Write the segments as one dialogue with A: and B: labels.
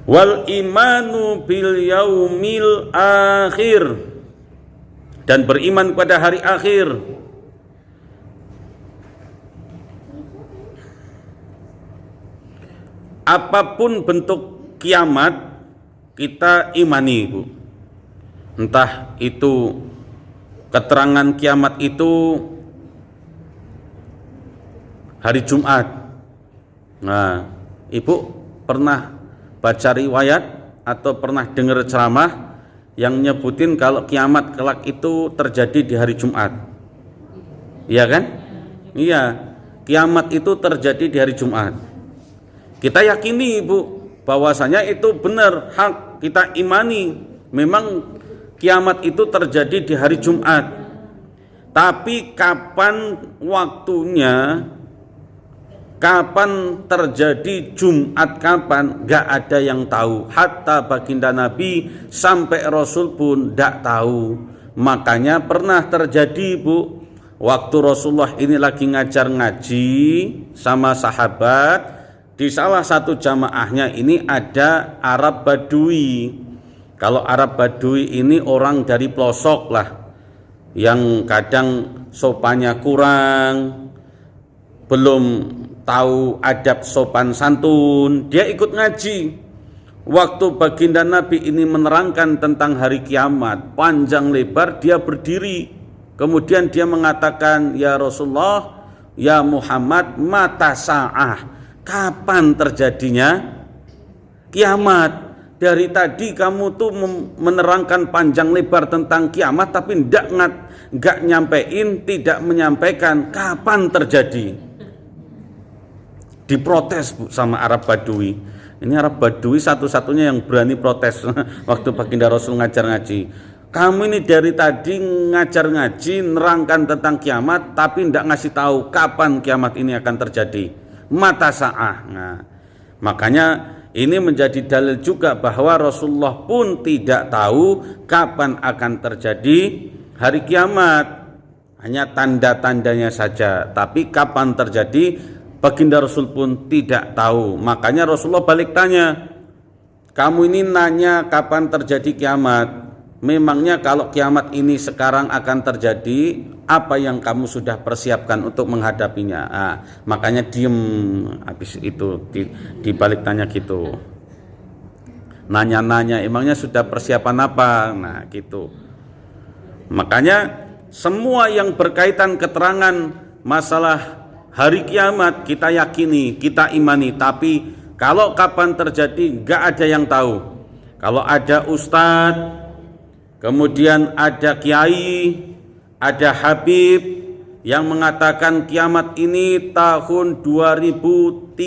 A: Wal imanu bil yaumil akhir, dan beriman pada hari akhir. Apapun bentuk kiamat kita imani, Bu. Entah itu keterangan kiamat itu hari Jumat. Nah, Ibu pernah baca riwayat atau pernah dengar ceramah yang nyebutin kalau kiamat kelak itu terjadi di hari Jumat? Iya kan? Iya, kiamat itu terjadi di hari Jumat. Kita yakini, Ibu, bahwasanya itu benar, hak, kita imani memang kiamat itu terjadi di hari Jumat. Tapi kapan waktunya, kapan terjadi Jumat, kapan, gak ada yang tahu. Hatta baginda Nabi sampai Rasul pun gak tahu. Makanya pernah terjadi, Bu, waktu Rasulullah ini lagi ngajar ngaji sama sahabat, di salah satu jamaahnya ini ada Arab Badui. Kalau Arab Badui ini orang dari pelosok lah, yang kadang sopannya kurang, belum tahu adab sopan santun, dia ikut ngaji. Waktu baginda Nabi ini menerangkan tentang hari kiamat panjang lebar, dia berdiri, kemudian dia mengatakan, ya Rasulullah, ya Muhammad, mata sa'ah, kapan terjadinya kiamat? Dari tadi kamu tuh menerangkan panjang lebar tentang kiamat, tapi nggak nyampein, tidak menyampaikan kapan terjadi. Diprotes, Bu, sama Arab Badui. Ini Arab Badui satu-satunya yang berani protes waktu baginda Rasul ngajar ngaji. Kamu ini dari tadi ngajar ngaji, nerangkan tentang kiamat, tapi nggak ngasih tahu kapan kiamat ini akan terjadi. Mata sa'ah. Nah, makanya ini menjadi dalil juga bahwa Rasulullah pun tidak tahu kapan akan terjadi hari kiamat. Hanya tanda-tandanya saja, tapi kapan terjadi baginda Rasul pun tidak tahu. Makanya Rasulullah balik tanya, kamu ini nanya kapan terjadi kiamat, memangnya kalau kiamat ini sekarang akan terjadi, apa yang kamu sudah persiapkan untuk menghadapinya? Nah, makanya diem habis itu dibalik tanya gitu. Nanya-nanya, emangnya sudah persiapan apa? Nah, gitu. Makanya semua yang berkaitan keterangan masalah hari kiamat kita yakini, kita imani, tapi kalau kapan terjadi nggak ada yang tahu. Kalau ada ustadz, kemudian ada kiai, ada habib yang mengatakan kiamat ini tahun 2030,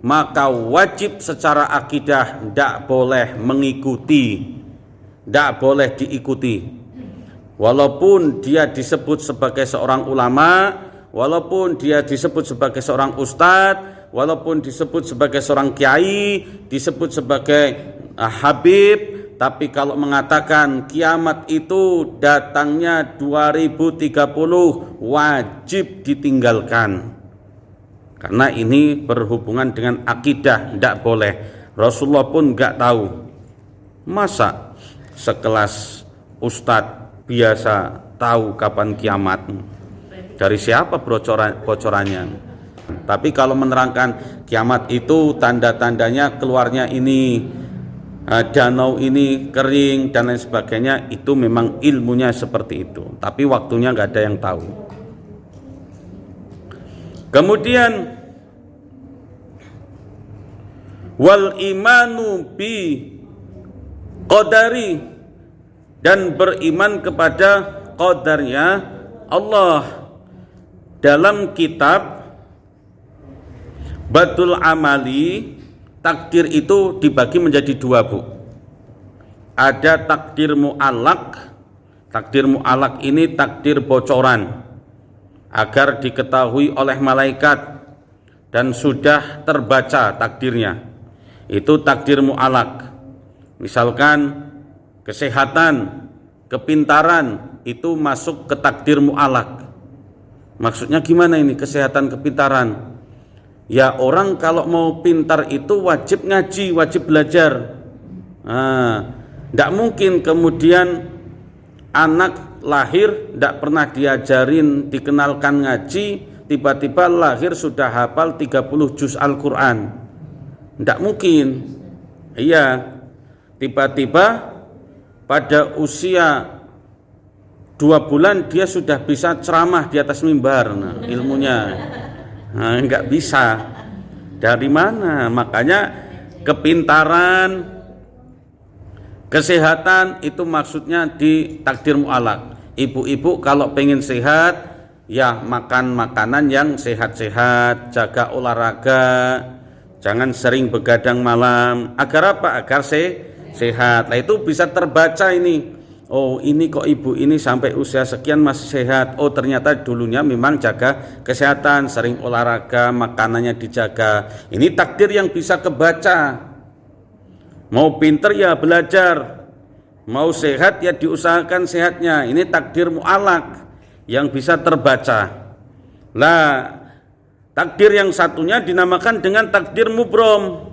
A: maka wajib secara akidah tidak boleh mengikuti, tidak boleh diikuti. Walaupun dia disebut sebagai seorang ulama, walaupun dia disebut sebagai seorang ustadz, walaupun disebut sebagai seorang kiai, disebut sebagai habib, tapi kalau mengatakan kiamat itu datangnya 2030, wajib ditinggalkan. Karena ini berhubungan dengan akidah, tidak boleh. Rasulullah pun nggak tahu. Masa sekelas ustadz biasa tahu kapan kiamat? Dari siapa bocorannya? Tapi kalau menerangkan kiamat itu tanda-tandanya keluarnya ini, danau ini kering dan lain sebagainya, itu memang ilmunya seperti itu, tapi waktunya nggak ada yang tahu. Kemudian wal imanu bi qadari, dan beriman kepada qadarnya Allah. Dalam kitab Badul Amali, takdir itu dibagi menjadi dua, Bu. Ada takdir mu'allaq. Takdir mu'allaq ini takdir bocoran agar diketahui oleh malaikat dan sudah terbaca takdirnya. Itu takdir mu'allaq. Misalkan kesehatan, kepintaran, itu masuk ke takdir mu'allaq. Maksudnya gimana ini kesehatan, kepintaran? Ya orang kalau mau pintar itu wajib ngaji, wajib belajar. Tidak mungkin kemudian anak lahir tidak pernah diajarin, dikenalkan ngaji, tiba-tiba lahir sudah hafal 30 juz Al-Quran. Tidak mungkin. Iya, tiba-tiba pada usia 2 bulan dia sudah bisa ceramah di atas mimbar. Ilmunya nggak bisa. Dari mana? Makanya kepintaran, kesehatan itu maksudnya di takdir mu'alaq. Ibu-ibu kalau pengen sehat, ya makan makanan yang sehat-sehat, jaga olahraga, jangan sering begadang malam. Agar apa? Agar sehat. Nah itu bisa terbaca ini. Oh ini kok ibu ini sampai usia sekian masih sehat. Oh ternyata dulunya memang jaga kesehatan, sering olahraga, makanannya dijaga. Ini takdir yang bisa kebaca. Mau pinter ya belajar, mau sehat ya diusahakan sehatnya. Ini takdir mu'alaq yang bisa terbaca. Lah takdir yang satunya dinamakan dengan takdir mubrom.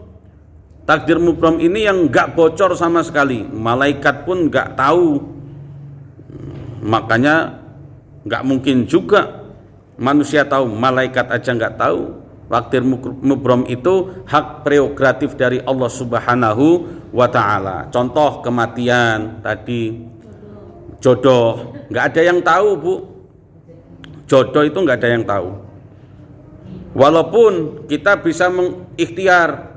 A: Takdir mubrom ini yang enggak bocor sama sekali, malaikat pun enggak tahu. Makanya enggak mungkin juga manusia tahu, malaikat aja enggak tahu. Takdir mubrom itu hak prerogatif dari Allah Subhanahu wa ta'ala. Contoh kematian tadi, jodoh, enggak ada yang tahu, Bu. Jodoh itu enggak ada yang tahu. Walaupun kita bisa mengikhtiar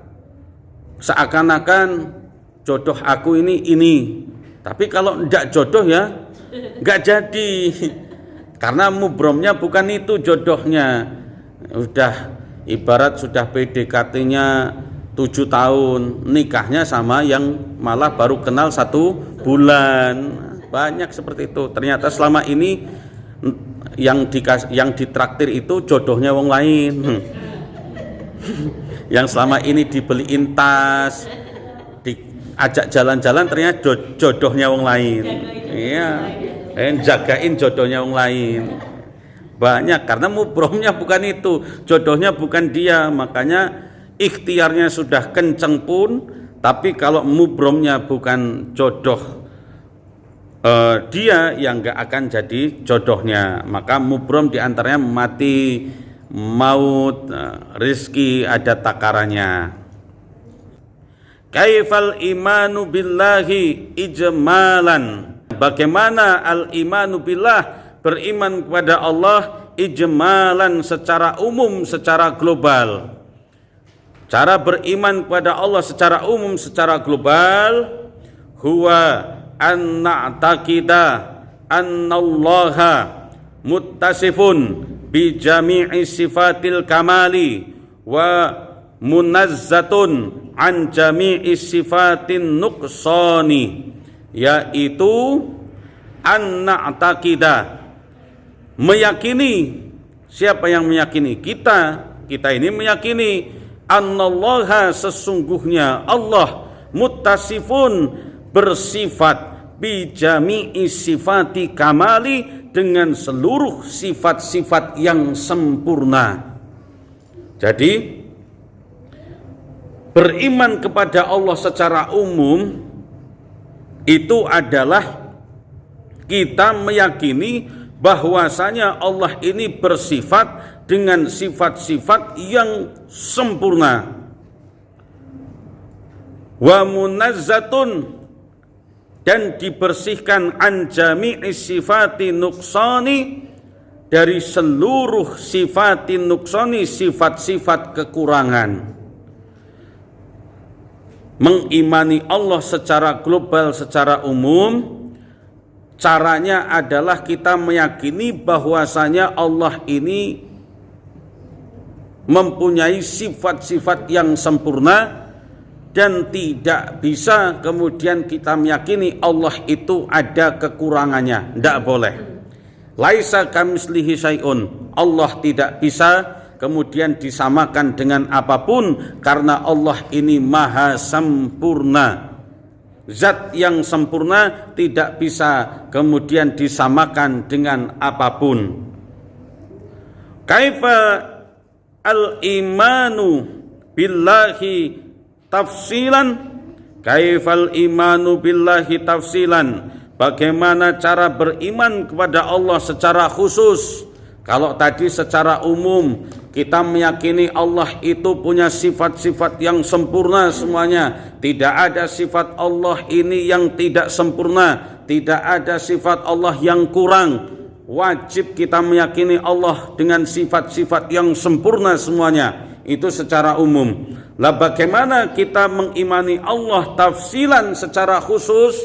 A: seakan-akan jodoh aku ini, tapi kalau tidak jodoh ya nggak jadi, karena mubromnya bukan itu jodohnya. Udah ibarat sudah PDKT-nya 7 tahun, nikahnya sama yang malah baru kenal 1 bulan. Banyak seperti itu. Ternyata selama ini yang ditraktir itu jodohnya wong lain. Yang selama ini dibeliin tas, diajak jalan-jalan, ternyata jodohnya wong lain. Iya, jagain jodohnya wong lain. Banyak, karena mubromnya bukan itu, jodohnya bukan dia. Makanya ikhtiarnya sudah kenceng pun, tapi kalau mubromnya bukan jodoh dia, yang gak akan jadi jodohnya. Maka mubrom diantaranya mati, maut, rizki ada takarannya. Kaifal imanu billahi ijmalan. Bagaimana al-imanu billah, beriman kepada Allah, ijmalan secara umum, secara global. Cara beriman kepada Allah secara umum, secara global, huwa an na'taqida annallaha muttasifun bi jami'i sifatil kamali wa munazzatun an jami'i sifatin nuqsani, yaitu an na'taqida, meyakini. Siapa yang meyakini? Kita ini meyakini annallaha, sesungguhnya Allah, muttasifun, bersifat, bi jami'i sifati kamali, dengan seluruh sifat-sifat yang sempurna. Jadi beriman kepada Allah secara umum itu adalah kita meyakini bahwasanya Allah ini bersifat dengan sifat-sifat yang sempurna. Wa munazzatun, dan dibersihkan an jami'i sifati nuqsani, dari seluruh sifati nuqsani, sifat-sifat kekurangan. Mengimani Allah secara global, secara umum, caranya adalah kita meyakini bahwasanya Allah ini mempunyai sifat-sifat yang sempurna, dan tidak bisa kemudian kita meyakini Allah itu ada kekurangannya. Tidak boleh. Laisa kamitslihi syai'un. Allah tidak bisa kemudian disamakan dengan apapun, karena Allah ini maha sempurna. Zat yang sempurna tidak bisa kemudian disamakan dengan apapun. Kaifa al-imanu billahi tafsilan. Kaifal imanu billahi tafsilan, bagaimana cara beriman kepada Allah secara khusus. Kalau tadi secara umum kita meyakini Allah itu punya sifat-sifat yang sempurna semuanya. Tidak ada sifat Allah ini yang tidak sempurna, tidak ada sifat Allah yang kurang. Wajib kita meyakini Allah dengan sifat-sifat yang sempurna semuanya. Itu secara umum. Lah bagaimana kita mengimani Allah tafsilan secara khusus?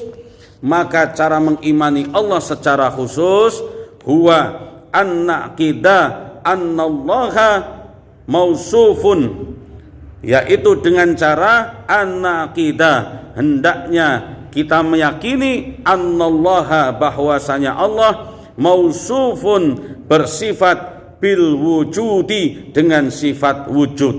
A: Maka cara mengimani Allah secara khusus huwa an-naqida annallaha mausufun, yaitu dengan cara an-naqida, hendaknya kita meyakini annallaha, bahwasanya Allah mausufun, bersifat bil wujudi, dengan sifat wujud,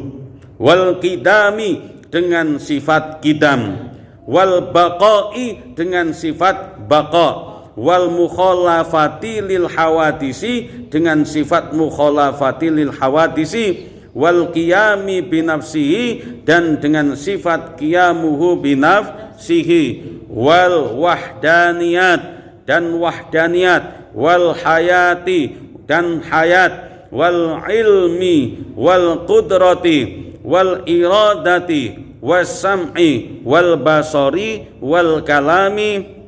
A: wal qidami, dengan sifat qidam, wal baqai, dengan sifat baqa, wal mukhalafati lil hawadisi, dengan sifat mukhalafati lil hawadisi, wal qiyami binafsihi, dan dengan sifat qiyamuhu binafsihi, wal wahdaniyat, dan wahdaniyat, wal hayati, dan hayat, wal ilmi, wal qudrati, wal iradati, was sam'i, wal basari, wal kalami,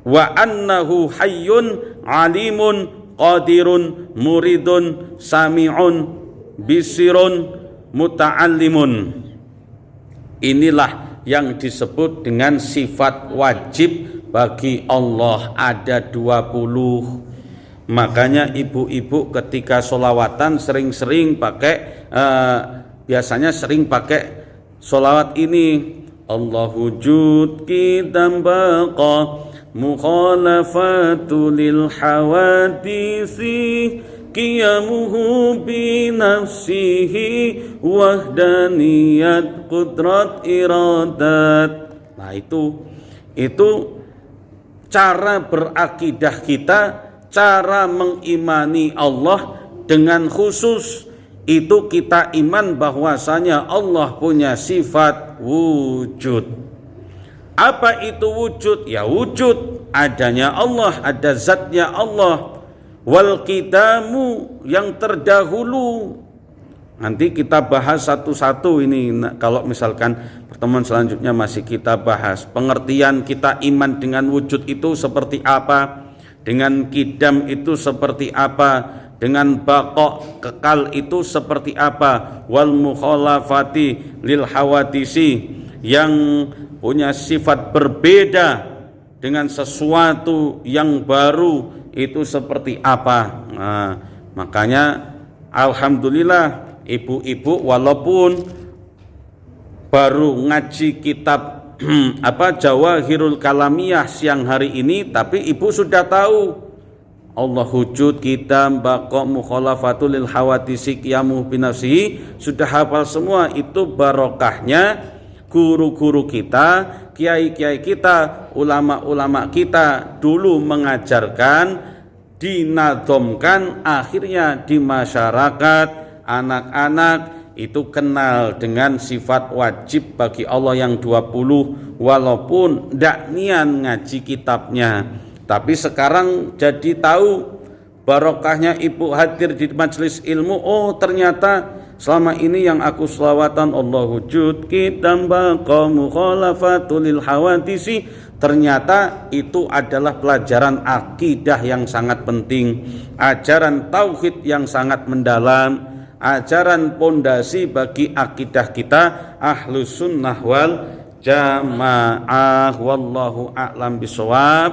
A: wa annahu hayyun alimun qadirun muridun sami'un bisirun muta'allimun. Inilah yang disebut dengan sifat wajib bagi Allah, ada 20. Makanya ibu-ibu ketika sholawatan sering-sering pakai biasanya sering pakai sholawat ini, Allahu wujud qidam baqa mukhalafatu lil hawadisi qiyamuhu bi nafsihi wahdaniyat qudrat iradat. Nah itu cara berakidah kita, cara mengimani Allah dengan khusus. Itu kita iman bahwasanya Allah punya sifat wujud. Apa itu wujud? Ya wujud, adanya Allah, ada zatnya Allah. Wal qidamu, yang terdahulu. Nanti kita bahas satu-satu ini. Kalau misalkan pertemuan selanjutnya masih kita bahas pengertian kita iman dengan wujud itu seperti apa, dengan qidam itu seperti apa, dengan baqa kekal itu seperti apa, wal mukhalafati lil hawadisi, yang punya sifat berbeda dengan sesuatu yang baru itu seperti apa. Nah, makanya alhamdulillah ibu-ibu walaupun baru ngaji kitab Jawahirul Kalamiyah siang hari ini, tapi ibu sudah tahu Allah wujud, qidam, baqa, mukhalafatul lil hawadisi, qiyamu binafsihi, sudah hafal semua. Itu barokahnya guru-guru kita, kiai-kiai kita, ulama-ulama kita dulu mengajarkan, dinadhomkan, akhirnya di masyarakat anak-anak itu kenal dengan sifat wajib bagi Allah yang 20, walaupun ndak nian ngaji kitabnya. Tapi sekarang jadi tahu, barokahnya ibu hadir di majelis ilmu. Oh ternyata selama ini yang aku selawatan Allah wujud qidam baqa mukhalafatul lil hawadisi, ternyata itu adalah pelajaran akidah yang sangat penting, ajaran tauhid yang sangat mendalam, ajaran pondasi bagi akidah kita Ahlus Sunnah wal Jamaah. Wallahu a'lam bishawab.